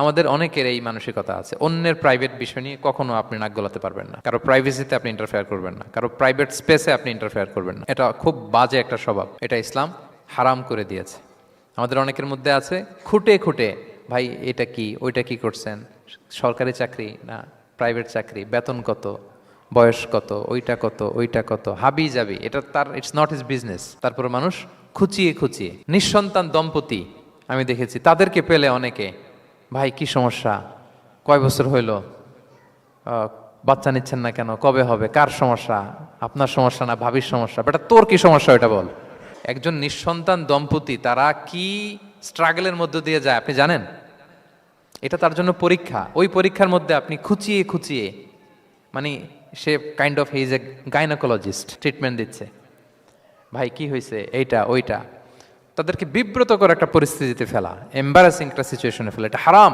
আমাদের অনেকের এই মানসিকতা আছে, অন্যের প্রাইভেট বিষয় নিয়ে কখনো আপনি নাক গলাতে পারবেন না, কারো প্রাইভেসিতে আপনি ইন্টারফেয়ার করবেন না, কারো প্রাইভেট স্পেসে আপনি ইন্টারফেয়ার করবেন না। এটা খুব বাজে একটা স্বভাব, এটা ইসলাম হারাম করে দিয়েছে। আমাদের অনেকের মধ্যে আছে খুঁটে খুঁটে, ভাই এটা কি ওইটা কি করছেন, সরকারি চাকরি না প্রাইভেট চাকরি, বেতন কত, বয়স কত, ওইটা কত ওইটা কত, হাবি যাবি, এটা তার ইটস নট হিজ বিজনেস। তারপর মানুষ খুঁচিয়ে খুঁচিয়ে নিঃসন্তান দম্পতি আমি দেখেছি, তাদেরকে পেলে অনেকে, ভাই কি সমস্যা, কয় বছর হইল, বাচ্চা নিচ্ছেন না কেন, কবে হবে, কার সমস্যা, আপনার সমস্যা না ভাবির সমস্যা, বেটা তোর কি সমস্যা ওইটা বল। একজন নিঃসন্তান দম্পতি তারা কি স্ট্রাগলের মধ্য দিয়ে যায় আপনি জানেন? এটা তার জন্য পরীক্ষা। ওই পরীক্ষার মধ্যে আপনি খুঁচিয়ে খুঁচিয়ে, মানে সে kind of he is a gynaecologist, treatment দিচ্ছে, ভাই কি হয়েছে এইটা ওইটা, তাদেরকে বিব্রতকর একটা পরিস্থিতিতে ফেলা, এম্বারাসিং একটা সিচুয়েশনে ফেলা, এটা হারাম।